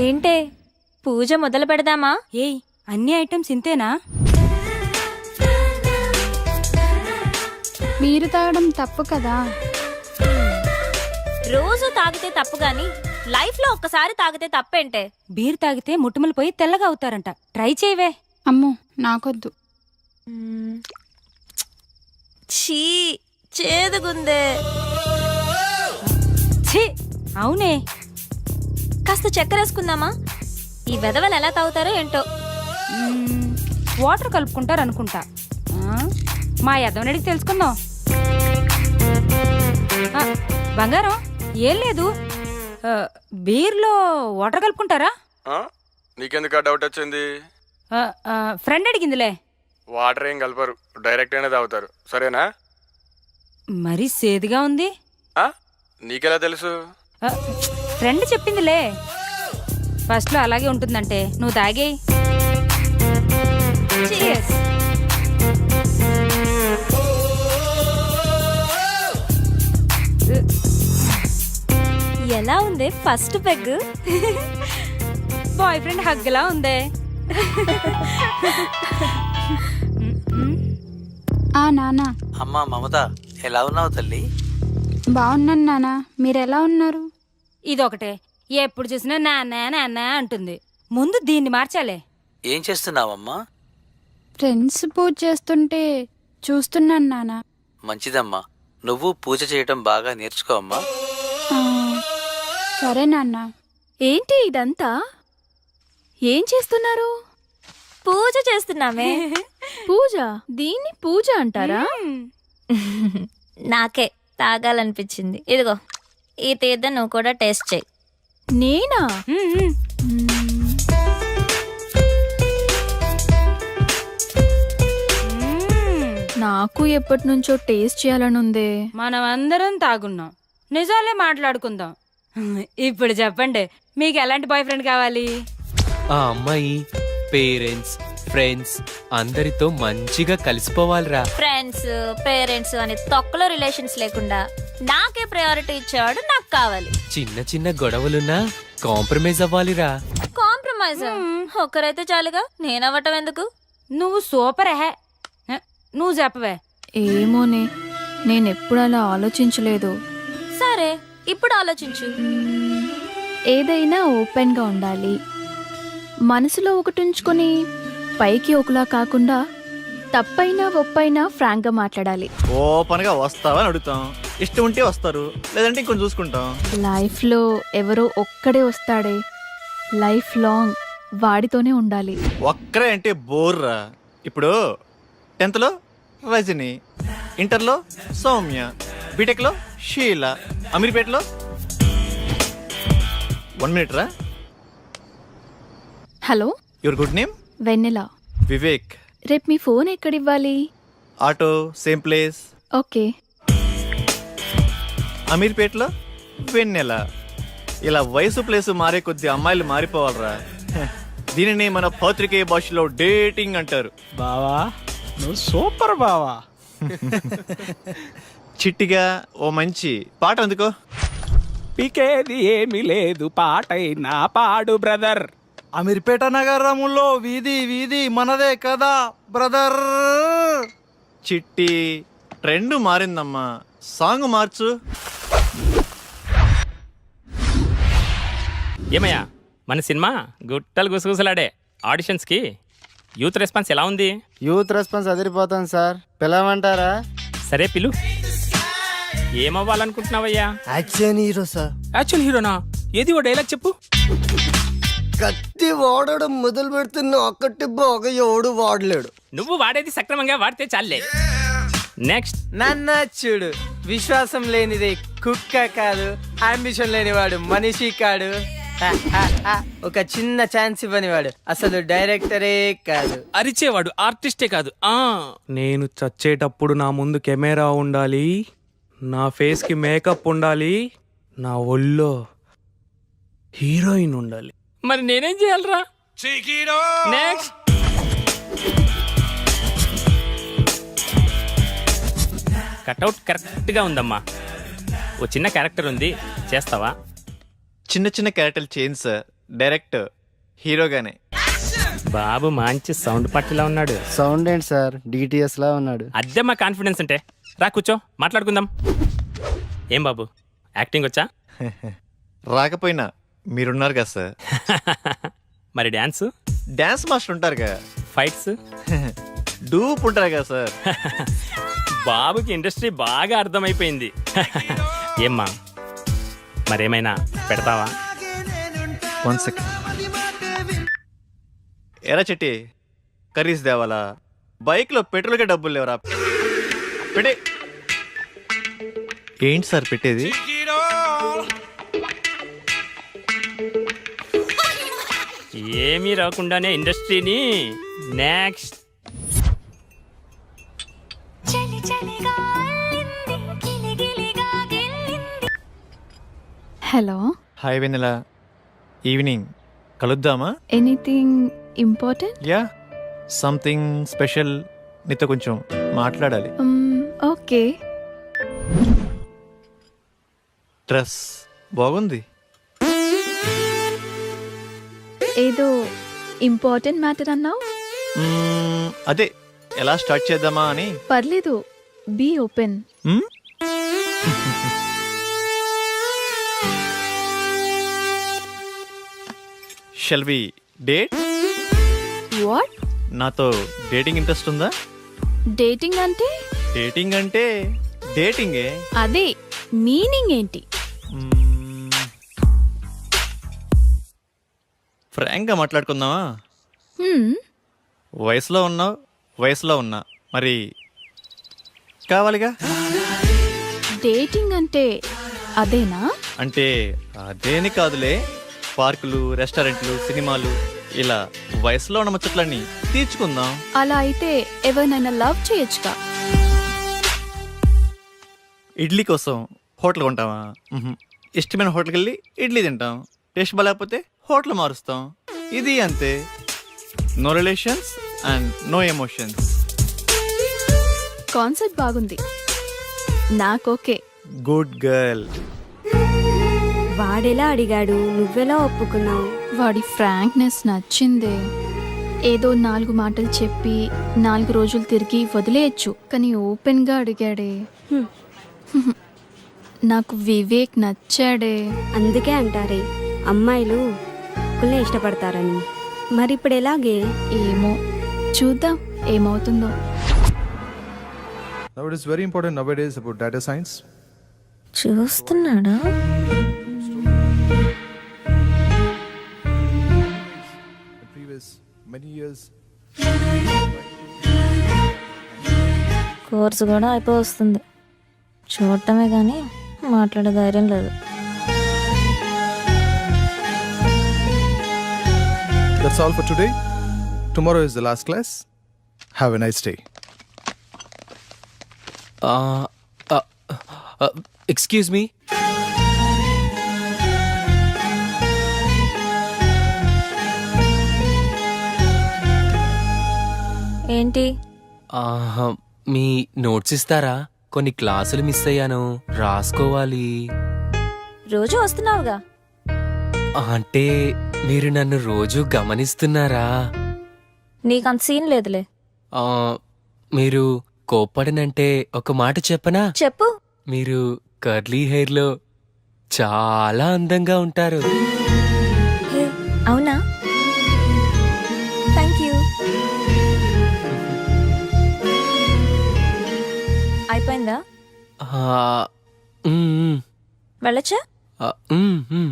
ఏంటే పూజ మొదలు పెడదామా? ఏయ్, అన్ని ఐటమ్స్ ఇంతేనా? మీరు తాగడం తప్పు కదా. రోజు తాగితే తప్పు గాని లైఫ్ లో ఒక్కసారి తాగితే తప్పేంటే? బీర్ తాగితే ముట్టుమలు పోయి తెల్లగా అవుతారంట. ట్రై చేయవే. అమ్మో నాకొద్దు. ఛీ, చేదుగుందే. ఛీ, అవునే. కాస్త చక్కెర వేసుకుందామా? ఈ వెధవలు ఎలా తాగుతారో ఏంటో. వాటర్ కలుపుకుంటారు అనుకుంటా. మా యదవనడికి తెలుసుకుందాం. బంగారం, ఏం లేదు. బీర్లో వాటర్ కలుపుకుంటారా? నీకెందుకు డౌట్ వచ్చింది? ఫ్రెండ్ అడిగిందిలే. వాటర్ ఏం కలపరు, డైరెక్ట్ అయినా తాగుతారు. సరేనా? మరీ సేదుగా ఉంది. నీకెలా తెలుసు? ఫ్రెండ్ చెప్పిందిలే. ఫస్ట్ లో అలాగే ఉంటుందంటే నువ్వు తాగేయి. Cheers. ఎలా ఉంది ఫస్ట్ పెగ్? బాయ్ ఫ్రెండ్ హగ్లా ఉందే. నానా. అమ్మా మమత, ఎలా ఉన్నావు తల్లి? బాగున్నాను నానా, మీరెలా ఉన్నారు? ఇదొకటే, ఎప్పుడు చూసినా నాన్న నాన్న అంటుంది. ముందు దీన్ని మార్చాలే. ఏం చేస్తున్నావమ్మా? ఫ్రెండ్స్ పూజ చేస్తుంటే చూస్తున్నాను నానా. మంచిదమ్మా, నువ్వు పూజ చేయటం బాగా నేర్చుకో అమ్మా. సరే నాన్న. ఏంటి ఇదంతా? ఏం చేస్తున్నారు? పూజ చేస్తున్నామే. పూజ? దీన్ని పూజ అంటారా? నాకే తాగాలనిపించింది. ఇదిగో ఈ తీర్థం నువ్వు కూడా టేస్ట్ చేయి. నేనా? నాకు ఎప్పటి నుంచో టేస్ట్ చేయాలని ఉంది. మనం అందరం తాగున్నాం, నిజాలే మాట్లాడుకుందాం. ఇప్పుడు చెప్పండి, మీకు ఎలాంటి బాయ్ ఫ్రెండ్ కావాలి? ఆ అమ్మాయి పేరెంట్స్ ఫ్రెండ్స్ అందరితో మంచిగా కలిసిపోవాలిరా. ఫ్రెండ్స్ పేరెంట్స్ అని తొక్కలో రిలేషన్స్ లేకుండా నాకే ప్రయారిటీ ఇచ్చేవాడు నాకు కావాలి. చిన్న చిన్న గొడవలున్నా కాంప్రమైజ్ అవ్వాలిరా. కాంప్రమైజ్? ఒక్కరైతే చాలుగా, నేనవ్వటం ఎందుకు? నువ్వు సూపర్ హే. నువ్వు చెప్పవే. ఏమోనే, నేనెప్పుడు అలా ఆలోచించలేదు. సరే, ఇప్పుడు ఆలోచించు. ఏదైనా ఓపెన్గా ఉండాలి, మనసులో ఒకటి ఉంచుకొని పైకి ఒకలా కాకుండా తప్పైనా ఒప్పైనా ఫ్రాంక్గా మాట్లాడాలి. ఓపెన్గా వస్తావని అడుగుతాం, ఇష్టం ఉంటే వస్తారు, లేదంటే ఇంకొంచెం చూసుకుంటాం. లైఫ్లో ఎవరో ఒక్కడే వస్తాడే, లైఫ్ లాంగ్ వాడితోనే ఉండాలి. ఒక్కరే అంటే బోర్రా. ఇప్పుడు 10th రజని, ఇంటర్లో సౌమ్య, బీటెక్లో షీల, అమీర్పేటలో 1 minute రా. Hello, your good name? Vennela. Vivek. రేపు మీ ఫోన్ ఎక్కడివ్వాలి? Auto same place. ఓకే. అమీర్పేటలో వెన్నెల. ఇలా వయసు ప్లేసు మారే కొద్ది అమ్మాయిలు మారిపోవాలరా. దీనిని మన పత్రికే భాషలో డేటింగ్ అంటారు. బావా, నువ్వు సూపర్ బావా. చిట్టిగా ఓ మంచి పాట అందుకో. పీకేది ఏమీ లేదు, పాటైనా పాడు బ్రదర్. అమీర్పేట నగరములో వీధి వీధి మనదే కదా బ్రదర్. చిట్టి, ట్రెండ్ మారిందమ్మా, సాంగ్ మార్చు. ఏమయ్యా, మన సినిమా గుట్టలు గుసగుసలాడే ఆడిషన్స్కి యూత్ రెస్పాన్స్ ఎలా ఉంది? యూత్ రెస్పాన్స్ అదిరిపోతుంది సార్, పిలవమంటారా? సరే పిలు. ఏమవ్వాలనుకుంటున్నావయ్యా? Action hero sir. యాక్చువల్ హీరోనా? ఏది ఓ డైలాగ్ చెప్పు. కత్తి వాడడం మొదలు పెడుతున్న ఒక్కటి బాగా ఎవడు వాడలేడు. నువ్వు వాడేది సక్రమంగా వాడితే చాలే. నెక్స్ట్. నన్న చూడు, విశ్వాసం లేనిది కుక్క కాదు, అంబిషన్ లేనివాడు మనిషి కాడు, ఒక చిన్న ఛాన్స్ ఇవ్వనివాడు అసలు డైరెక్టరే కాదు, అరిచేవాడు ఆర్టిస్టే కాదు. నేను చచ్చేటప్పుడు నా ముందు కెమెరా ఉండాలి, నా ఫేస్ కి మేకప్ ఉండాలి, నా ఒళ్ళో హీరోయిన్ ఉండాలి. మరి నేనేం చేయాలరా? నెక్స్ట్. కట్అవుట్ కరెక్ట్ గా ఉందమ్మా. ఓ చిన్న క్యారెక్టర్ ఉంది, చేస్తావా? చిన్న చిన్న క్యారెక్టర్లు చేయండి సార్, డైరెక్ట్ హీరోగానే. బాబు మంచి సౌండ్ పట్టిలా ఉన్నాడు. సౌండ్ ఏంటి సార్, డిటిఎస్ లా ఉన్నాడు. అద్దె మా కాన్ఫిడెన్స్ అంటే. రా కూర్చో, మాట్లాడుకుందాం. ఏం బాబు, యాక్టింగ్ వచ్చా? రాకపోయినా మీరున్నారు కదా సార్. మరి డ్యాన్స్? డ్యాన్స్ మాస్టర్ ఉంటారుగా. ఫైట్స్? డూప్ ఉంటారు కదా సార్. బాబుకి ఇండస్ట్రీ బాగా అర్థమైపోయింది. ఏమ్మా, మరేమైనా పెడతావా? 1 సెకండ్. ఎరా చెట్టి, కర్రీస్ తేవాలా? బైక్లో పెట్రోల్కే డబ్బులు లేవరా? పెట్టే. ఏంటి సార్ పెట్టేది? ఏమీ రాకుండానే ఇండస్ట్రీని next. Hello, hi Vennela, evening కలుద్దామా? Anything important? Yeah, something special. నీతో కొంచెం మాట్లాడాలి. ఓకే. డ్రెస్ బాగుంది. ఏదో ఇంపార్టెంట్ మ్యాటర్ అన్నావు. అదే ఎలా స్టార్ట్ చేద్దామా అని. పర్లేదు, be open. Shall we date? What? నాతో డేటింగ్ ఇంట్రెస్ట్ ఉందా? డేటింగ్ అంటే? డేటింగ్ అంటే డేటింగే. అదే మీనింగ్ ఏంటి? ఫ్రాంక్గా మాట్లాడుకుందామా? వయసులో ఉన్నావు, వయసులో ఉన్నా, మరి కావాలిగా. డేటింగ్ అంటే అదేనా? అంటే అదేని కాదులే. పార్కులు, రెస్టారెంట్లు, సినిమాలు, ఇలా వయసులో ఉన్న ముచ్చట్లన్నీ తీర్చుకుందాం. అలా అయితే ఎవరినైనా లవ్ చేయొచ్చుగా. ఇడ్లీ కోసం హోటల్ కొంటావా? ఇష్టమైన హోటల్కి వెళ్ళి ఇడ్లీ తింటాం. టేస్ట్ బాగాలేకపోతే హోటల్ మారుస్తాం. ఇది అంతే. No relations and no emotions. Concept బాగుంది, నాకోకే. Good girl. వాడెలా అడిగాడు, నువ్వెలా ఒప్పుకున్నావు? వాడి ఫ్రాంక్నెస్ నచ్చిందే. ఏదో 4 మాటలు చెప్పి 4 రోజులు తిరిగి వదిలేయచ్చు, కానీ ఓపెన్గా అడిగాడే. నాకు వివేక్ నచ్చాడే. అందుకే అంటారే అమ్మాయిలు ఒక్కళ్ళే ఇష్టపడతారని. మరి ఇప్పుడు ఎలాగే? ఏమో, చూద్దాం ఏమవుతుందో. Now it is very important nowadays about data science. చూస్తున్నాడా? In previous many years. Course కూడా అయిపోయి వస్తుంది. చూడటమే కానీ మాట్లాడే ధైర్యం లేదు. That's all for today. Tomorrow is the last class. Have a nice day. Excuse me. ఏంటి? మీ నోట్స్ ఇస్తారా? కొన్ని క్లాసులు మిస్ అయ్యాను, రాసుకోవాలి. రోజు వస్తున్నావుగా. అంటే మీరు నన్ను రోజు గమనిస్తున్నారా? నీకంత సీన్ లేదులే. మీరు కోప్పడనంటే ఒక మాట చెప్పనా? చెప్పు. మీరు కర్లీ హెయిర్లో చాలా అందంగా ఉంటారు. అవునా? Thank you. అయిపోయిందా? మ్మ్. వెళ్ళొచ్చా? మ్మ్.